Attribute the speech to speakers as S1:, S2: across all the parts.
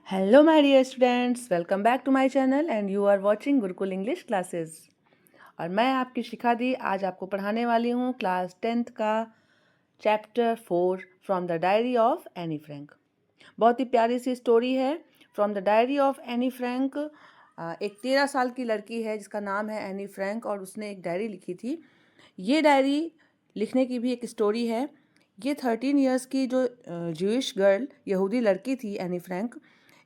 S1: Hello my dear students, welcome back to my channel and you are watching Gurukul English classes. और मैं आपकी शिखा दी आज आपको पढ़ाने वाली हूँ क्लास 10th का chapter 4 from the diary of Anne Frank. बहुत ही प्यारी सी स्टोरी है from the diary of Anne Frank. एक 13 साल की लड़की है जिसका नाम है एनी फ्रैंक और उसने एक डायरी लिखी थी। ये डायरी लिखने की भी एक स्टोरी है। ये 13 इयर्स की जो जूइश गर्ल यहूदी लड़की थी एनी फ्रैंक,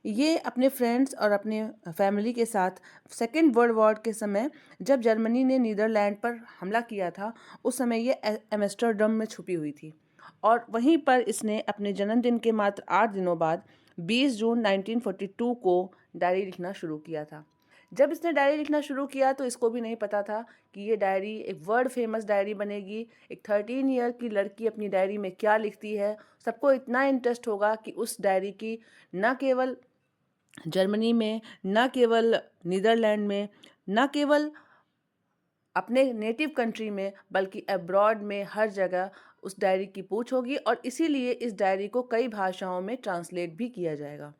S1: ये अपने फ्रेंड्स और अपने फैमिली के साथ सेकेंड वर्ल्ड वॉर के समय जब जर्मनी ने नीदरलैंड पर हमला किया था उस समय ये एम्स्टर्डम में छुपी हुई थी और वहीं पर इसने अपने जन्मदिन के मात्र 8 दिनों बाद 20 जून 1942 को डायरी लिखना शुरू किया था। जब इसने डायरी लिखना शुरू किया तो इसको भी नहीं पता था कि ये डायरी एक वर्ल्ड फेमस डायरी बनेगी। एक 13 ईयर की लड़की अपनी डायरी में क्या लिखती है, सबको इतना इंटरेस्ट होगा कि उस डायरी की न केवल जर्मनी में, न केवल नीदरलैंड में, न केवल अपने नेटिव कंट्री में बल्कि अब्रॉड में हर जगह उस डायरी की पूछ होगी और इसीलिए इस डायरी को कई भाषाओं में ट्रांसलेट भी किया जाएगा।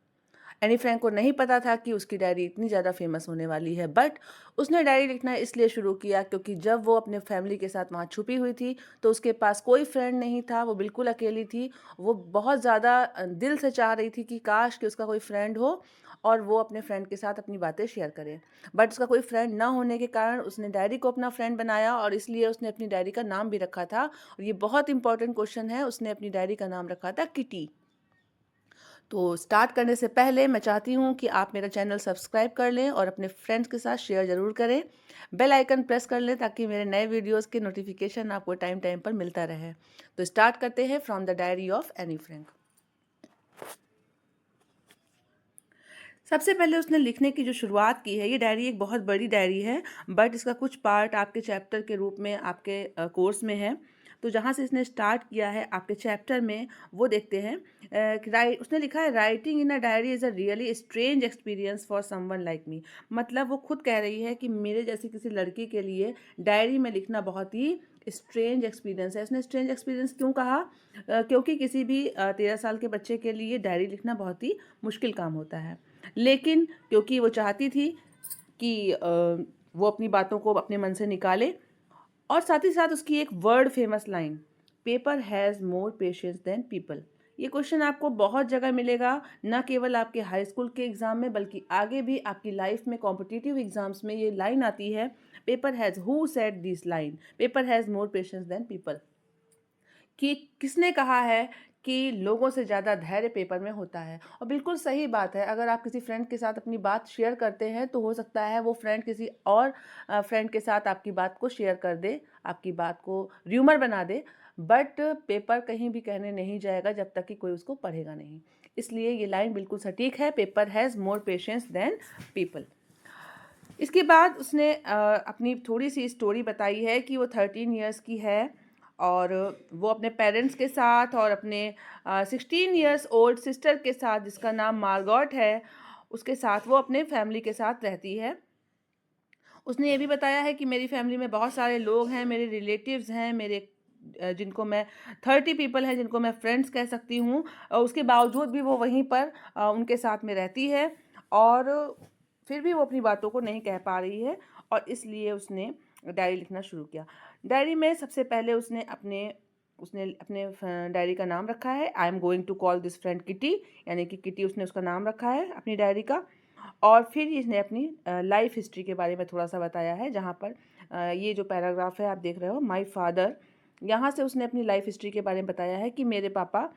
S1: एनी फ्रैंक को नहीं पता था कि उसकी डायरी इतनी ज़्यादा फेमस होने वाली है, बट उसने डायरी लिखना इसलिए शुरू किया क्योंकि जब वो अपने फैमिली के साथ वहाँ छुपी हुई थी तो उसके पास कोई फ्रेंड नहीं था, वो बिल्कुल अकेली थी। वो बहुत ज़्यादा दिल से चाह रही थी कि काश कि उसका कोई फ्रेंड हो और वो अपने फ्रेंड के साथ अपनी बातें शेयर करे, बट उसका कोई फ्रेंड ना होने के कारण उसने डायरी को अपना फ्रेंड बनाया और इसलिए उसने अपनी डायरी का नाम भी रखा था। और ये बहुत इंपॉर्टेंट क्वेश्चन है, उसने अपनी डायरी का नाम रखा था किटी। तो स्टार्ट करने से पहले मैं चाहती हूँ कि आप मेरा चैनल सब्सक्राइब कर लें और अपने फ्रेंड्स के साथ शेयर ज़रूर करें। बेल आइकन प्रेस कर लें ताकि मेरे नए वीडियोस के नोटिफिकेशन आपको टाइम टाइम पर मिलता रहे। तो स्टार्ट करते हैं from the diary of Anne Frank. सबसे पहले उसने लिखने की जो शुरुआत की है, ये डायरी एक बहुत बड़ी डायरी है, बट इसका कुछ पार्ट आपके चैप्टर के रूप में आपके कोर्स में है। तो जहाँ से इसने स्टार्ट किया है आपके चैप्टर में वो देखते हैं। उसने लिखा है writing in a diary is a really strange experience for someone like me. मतलब वो खुद कह रही है कि मेरे जैसी किसी लड़की के लिए डायरी में लिखना बहुत ही स्ट्रेंज एक्सपीरियंस है। उसने स्ट्रेंज एक्सपीरियंस क्यों कहा? क्योंकि किसी भी 13 साल के बच्चे के लिए डायरी लिखना बहुत ही मुश्किल काम होता है, लेकिन क्योंकि वो चाहती थी कि वो अपनी बातों को अपने मन से निकाले और साथ ही साथ उसकी एक world famous line, paper has more patience than people. ये क्वेश्चन आपको बहुत जगह मिलेगा, न केवल आपके हाई स्कूल के एग्ज़ाम में बल्कि आगे भी आपकी लाइफ में कॉम्पिटिटिव एग्ज़ाम्स में ये लाइन आती है, paper has, who said this line, paper has more patience than people. कि किसने कहा है कि लोगों से ज़्यादा धैर्य पेपर में होता है। और बिल्कुल सही बात है, अगर आप किसी फ्रेंड के साथ अपनी बात शेयर करते हैं तो हो सकता है वो फ्रेंड किसी और फ्रेंड के साथ आपकी बात को शेयर कर दे, आपकी बात को र्यूमर बना दे, बट पेपर कहीं भी कहने नहीं जाएगा जब तक कि कोई उसको पढ़ेगा नहीं। इसलिए ये लाइन बिल्कुल सटीक है, paper has more patience than people. इसके बाद उसने अपनी थोड़ी सी स्टोरी बताई है कि वो 13 इयर्स की है और वो अपने पेरेंट्स के साथ और अपने 16 इयर्स ओल्ड सिस्टर के साथ जिसका नाम मार्गॉट है उसके साथ वो अपने फैमिली के साथ रहती है। उसने ये भी बताया है कि मेरी फैमिली में बहुत सारे लोग हैं, मेरे रिलेटिव्स हैं, मेरे जिनको मैं 30 पीपल हैं जिनको मैं फ्रेंड्स कह सकती हूँ, और उसके बावजूद भी वो वहीं पर उनके साथ में रहती है और फिर भी वो अपनी बातों को नहीं कह पा रही है और इसलिए उसने डायरी लिखना शुरू किया। डायरी में सबसे पहले उसने अपने डायरी का नाम रखा है, I am going to call this friend Kitty, यानी कि किटी उसने उसका नाम रखा है अपनी डायरी का। और फिर इसने अपनी लाइफ हिस्ट्री के बारे में थोड़ा सा बताया है, जहाँ पर ये जो पैराग्राफ है आप देख रहे हो, माय फादर, यहाँ से उसने अपनी लाइफ हिस्ट्री के बारे में बताया है कि मेरे पापा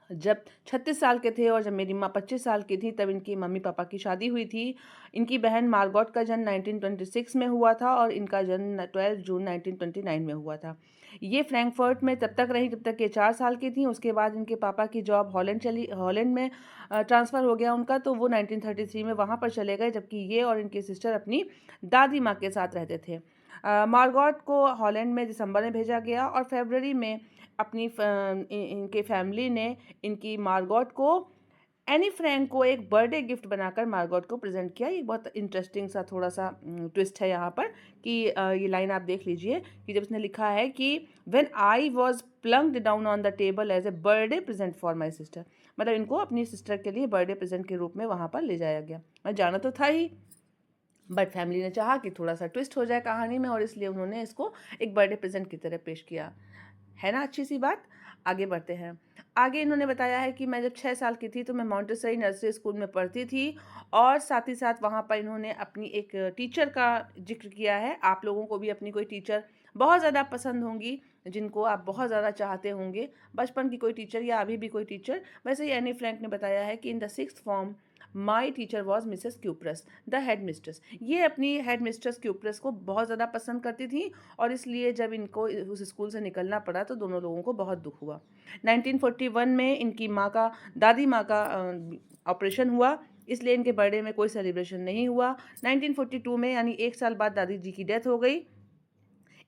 S1: जब 36 साल के थे और जब मेरी माँ 25 साल की थी तब इनकी मम्मी पापा की शादी हुई थी। इनकी बहन मार्गॉट का जन्म 1926 में हुआ था और इनका जन्म 12 जून 1929 में हुआ था। ये फ्रैंकफर्ट में तब तक रही जब तक ये 4 साल की थी। उसके बाद इनके पापा की जॉब हॉलैंड में ट्रांसफ़र हो गया उनका, तो वो 1933 में वहाँ पर चले गए, जबकि ये और इनकी सिस्टर अपनी दादी माँ के साथ रहते थे। मार्गॉट को हॉलैंड में दिसंबर में भेजा गया और फरवरी में इनके फैमिली ने इनकी मार्गॉट को एनी फ्रैंक को एक बर्थडे गिफ्ट बनाकर मार्गॉट को प्रेजेंट किया। ये बहुत इंटरेस्टिंग सा थोड़ा सा ट्विस्ट है यहाँ पर कि ये लाइन आप देख लीजिए कि जब उसने लिखा है कि when I was plunked down on the table as a birthday present for my sister, मतलब इनको अपनी सिस्टर के लिए बर्थडे प्रेजेंट के रूप में वहाँ पर ले जाया गया। और जाना तो था ही, बट फैमिली ने चाहा कि थोड़ा सा ट्विस्ट हो जाए कहानी में, और इसलिए उन्होंने इसको एक बर्थडे प्रेजेंट की तरह पेश किया। है ना अच्छी सी बात। आगे बढ़ते हैं। आगे इन्होंने बताया है कि मैं जब 6 साल की थी तो मैं मॉन्टेसरी नर्सरी स्कूल में पढ़ती थी, और साथ ही साथ वहाँ पर इन्होंने अपनी एक टीचर का जिक्र किया है। आप लोगों को भी अपनी कोई टीचर बहुत ज़्यादा पसंद होंगी, जिनको आप बहुत ज़्यादा चाहते होंगे, बचपन की कोई टीचर या अभी भी कोई टीचर। वैसे ही एनी फ्रैंक ने बताया है कि in the 6th form my teacher was Mrs cuprous the head mistress. ये अपनी हेड मिस्ट्रेस क्यूप्रस को बहुत ज़्यादा पसंद करती थी, और इसलिए जब इनको उस स्कूल से निकलना पड़ा तो दोनों लोगों को बहुत दुख हुआ। 1941 में इनकी दादी माँ का ऑपरेशन हुआ, इसलिए इनके बर्थडे में कोई सेलिब्रेशन नहीं हुआ। 1942 में यानी 1 साल बाद दादी जी की डेथ हो गई,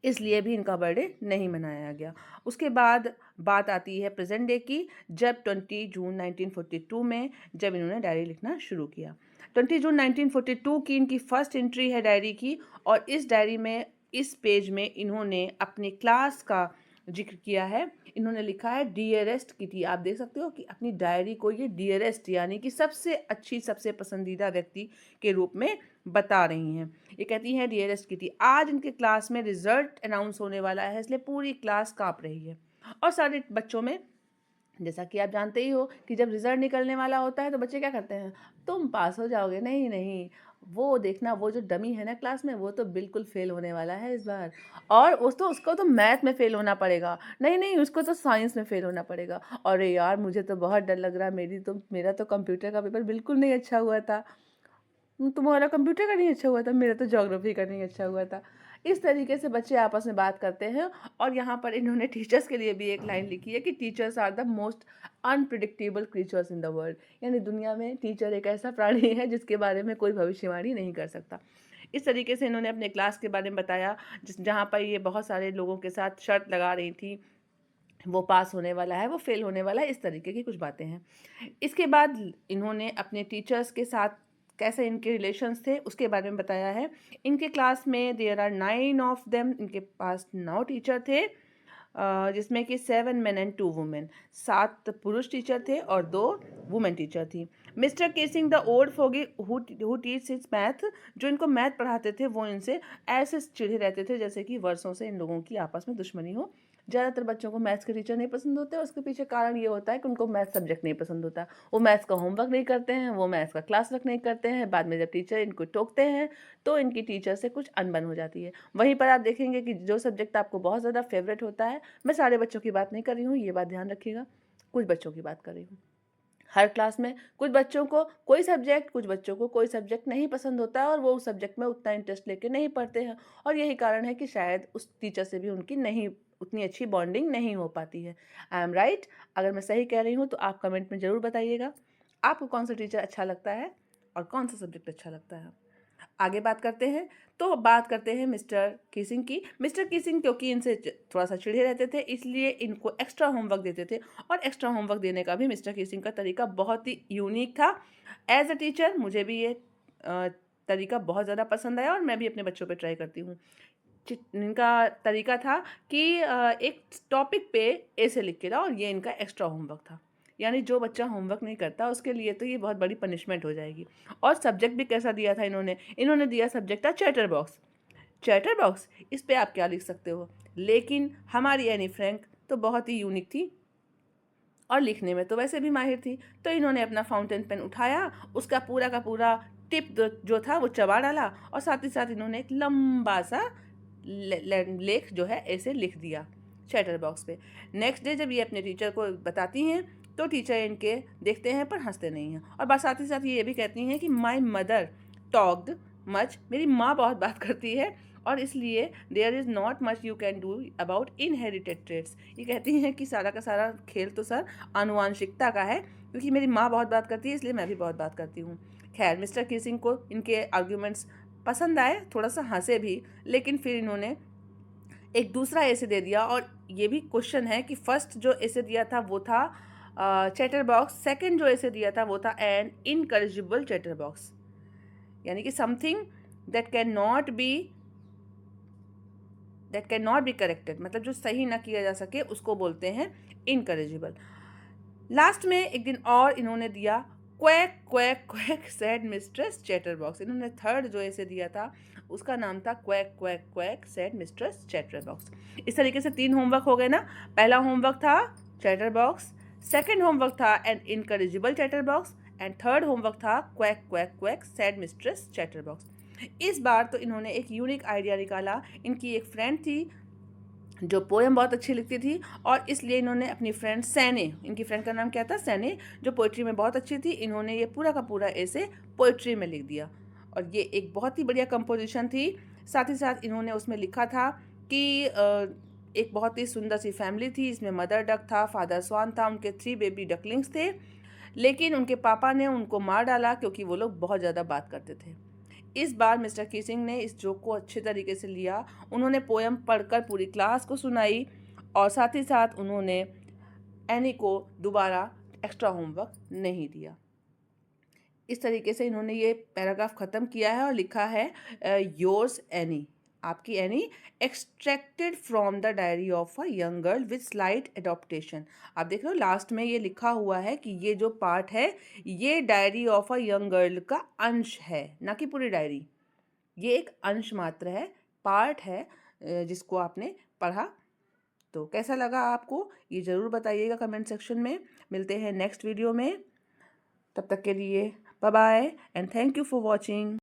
S1: इसलिए भी इनका बर्थडे नहीं मनाया गया। उसके बाद बात आती है प्रेजेंट डे की, जब 20 जून 1942 में जब इन्होंने डायरी लिखना शुरू किया। 20 जून 1942 की इनकी फर्स्ट एंट्री है डायरी की, और इस डायरी में इस पेज में इन्होंने अपने क्लास का जिक्र किया है। इन्होंने लिखा है डियरेस्ट किटी। आप देख सकते हो कि अपनी डायरी को ये डियरेस्ट यानी कि सबसे अच्छी, सबसे पसंदीदा व्यक्ति के रूप में बता रही हैं। ये कहती हैं डियरेस्ट किटी, आज इनके क्लास में रिजल्ट अनाउंस होने वाला है, इसलिए पूरी क्लास काँप रही है। और सारे बच्चों में, जैसा कि आप जानते ही हो कि जब रिजल्ट निकलने वाला होता है तो बच्चे क्या करते हैं, तुम पास हो जाओगे, नहीं नहीं, वो देखना, वो जो डमी है ना क्लास में, वो तो बिल्कुल फेल होने वाला है इस बार, और उसको तो मैथ में फेल होना पड़ेगा, नहीं नहीं उसको तो साइंस में फेल होना पड़ेगा। अरे यार मुझे तो बहुत डर लग रहा है, मेरा तो कंप्यूटर का पेपर बिल्कुल नहीं अच्छा हुआ था। तुम्हारा कंप्यूटर का नहीं अच्छा हुआ था, मेरा तो ज्योग्राफी का नहीं अच्छा हुआ था। इस तरीके से बच्चे आपस में बात करते हैं। और यहाँ पर इन्होंने टीचर्स के लिए भी एक लाइन लिखी है कि teachers are the most unpredictable creatures in the world. यानी दुनिया में टीचर एक ऐसा प्राणी है जिसके बारे में कोई भविष्यवाणी नहीं कर सकता। इस तरीके से इन्होंने अपने क्लास के बारे में बताया, जहाँ पर ये बहुत सारे लोगों के साथ शर्त लगा रही थी, वो पास होने वाला है, वो फेल होने वाला है, इस तरीके की कुछ बातें हैं। इसके बाद इन्होंने अपने टीचर्स के साथ कैसे इनके रिलेशंस थे उसके बारे में बताया है। इनके क्लास में देयर आर 9 ऑफ देम, इनके पास 9 टीचर थे, जिसमें कि 7 मेन एंड 2 वुमेन, 7 पुरुष टीचर थे और 2 वुमेन टीचर थी। Mister casing the old foggy who teach his math, जो इनको मैथ पढ़ाते थे वो इनसे ऐसे चिढ़े रहते थे जैसे कि वर्षों से इन लोगों की आपस में दुश्मनी हो। ज़्यादातर बच्चों को मैथ्स के टीचर नहीं पसंद होते, और उसके पीछे कारण ये होता है कि उनको मैथ्स सब्जेक्ट नहीं पसंद होता। वो मैथ्स का होमवर्क नहीं करते हैं, वो मैथ्स का क्लास वर्क नहीं करते हैं, बाद में जब टीचर इनको टोकते हैं तो इनकी टीचर से कुछ अनबन हो जाती है। वहीं पर आप देखेंगे कि जो सब्जेक्ट आपको बहुत ज़्यादा फेवरेट होता है, मैं सारे बच्चों की बात नहीं कर रही हूँ, ये बात ध्यान रखिएगा, कुछ बच्चों की बात कर रही हूँ। हर क्लास में कुछ बच्चों को कोई सब्जेक्ट, कुछ बच्चों को कोई सब्जेक्ट नहीं पसंद होता है, और वो उस सब्जेक्ट में उतना इंटरेस्ट लेके नहीं पढ़ते हैं, और यही कारण है कि शायद उस टीचर से भी उनकी नहीं उतनी अच्छी बॉन्डिंग नहीं हो पाती है। I M right? अगर मैं सही कह रही हूँ तो आप कमेंट में ज़रूर बताइएगा आपको कौन सा टीचर अच्छा लगता है और कौन सा सब्जेक्ट अच्छा लगता है। आगे बात करते हैं, तो बात करते हैं मिस्टर किसिंग की। मिस्टर किसिंग क्योंकि इनसे थोड़ा सा चिढ़े रहते थे, इसलिए इनको एक्स्ट्रा होमवर्क देते थे, और एक्स्ट्रा होमवर्क देने का भी मिस्टर किसिंग का तरीका बहुत ही यूनिक था। एज अ टीचर मुझे भी ये तरीका बहुत ज़्यादा पसंद आया, और मैं भी अपने बच्चों पे ट्राई करती हूँ। इनका तरीका था कि एक टॉपिक पे ऐसे लिख के लाओ, और ये इनका एक्स्ट्रा होमवर्क था। यानी जो बच्चा होमवर्क नहीं करता उसके लिए तो ये बहुत बड़ी पनिशमेंट हो जाएगी। और सब्जेक्ट भी कैसा दिया था इन्होंने दिया सब्जेक्ट था चैटर बॉक्स। चैटर बॉक्स, इस पे आप क्या लिख सकते हो, लेकिन हमारी एनी फ्रैंक तो बहुत ही यूनिक थी, और लिखने में तो वैसे भी माहिर थी। तो इन्होंने अपना फाउंटेन पेन उठाया, उसका पूरा का पूरा टिप जो था वो चबा डाला, और साथ ही साथ इन्होंने एक लंबा सा लेख जो है ऐसे लिख दिया चैटर बॉक्स पे। नेक्स्ट डे जब ये अपने टीचर को बताती हैं तो टीचर इनके देखते हैं पर हंसते नहीं हैं, और बस साथ ही साथ ये भी कहती हैं कि माई मदर टॉक्ड मच, मेरी माँ बहुत बात करती है, और इसलिए there is not much you can do about inherited traits. ये कहती हैं कि सारा का सारा खेल तो सर आनुवांशिकता का है, क्योंकि मेरी माँ बहुत बात करती है इसलिए मैं भी बहुत बात करती हूँ। खैर मिस्टर किसिंग को इनके आर्ग्यूमेंट्स पसंद आए, थोड़ा सा हंसे भी, लेकिन फिर इन्होंने एक दूसरा ऐसे दे दिया। और ये भी क्वेश्चन है कि फर्स्ट जो ऐसे दिया था वो था चैटर बॉक्स, सेकेंड जो ऐसे दिया था वो था एन इनकरेजिबल चैटर बॉक्स, यानी कि something that can not be, corrected, मतलब जो सही ना किया जा सके उसको बोलते हैं इनकरेजिबल। लास्ट में एक दिन और इन्होंने दिया quack quack quack said mistress chatterbox. इन्होंने थर्ड जो ऐसे दिया था उसका नाम था quack quack quack said mistress chatterbox. इस तरीके से 3 होमवर्क हो गए ना। पहला होमवर्क था चैटरबॉक्स, सेकंड होमवर्क था an incorrigible chatterbox and third homework था quack quack quack said mistress chatterbox. इस बार तो इन्होंने एक यूनिक आइडिया निकाला। इनकी एक फ्रेंड थी जो पोएम बहुत अच्छी लिखती थी और इसलिए इन्होंने अपनी फ्रेंड सैने, इनकी फ्रेंड का नाम क्या था, सैने, जो पोइट्री में बहुत अच्छी थी, इन्होंने ये पूरा का पूरा ऐसे पोइट्री में लिख दिया और ये एक बहुत ही बढ़िया कंपोजिशन थी। साथ ही साथ इन्होंने उसमें लिखा था कि एक बहुत ही सुंदर सी फैमिली थी। इसमें मदर डक था, फादर स्वान था, उनके 3 बेबी डकलिंग्स थे, लेकिन उनके पापा ने उनको मार डाला क्योंकि वो लोग बहुत ज़्यादा बात करते थे। इस बार मिस्टर कीसिंग ने इस जोक को अच्छे तरीके से लिया। उन्होंने पोयम पढ़कर पूरी क्लास को सुनाई और साथ ही साथ उन्होंने एनी को दोबारा एक्स्ट्रा होमवर्क नहीं दिया। इस तरीके से इन्होंने ये पैराग्राफ ख़त्म किया है और लिखा है योर्स एनी, आपकी any, extracted from the diary of a young girl with slight adaptation. आप देख रहे हो लास्ट में ये लिखा हुआ है कि ये जो पार्ट है ये diary of a young girl का अंश है, ना कि पूरी डायरी। ये एक अंश मात्र है, पार्ट है जिसको आपने पढ़ा। तो कैसा लगा आपको ये ज़रूर बताइएगा कमेंट सेक्शन में। मिलते हैं नेक्स्ट वीडियो में, तब तक के लिए bye bye and thank you for watching.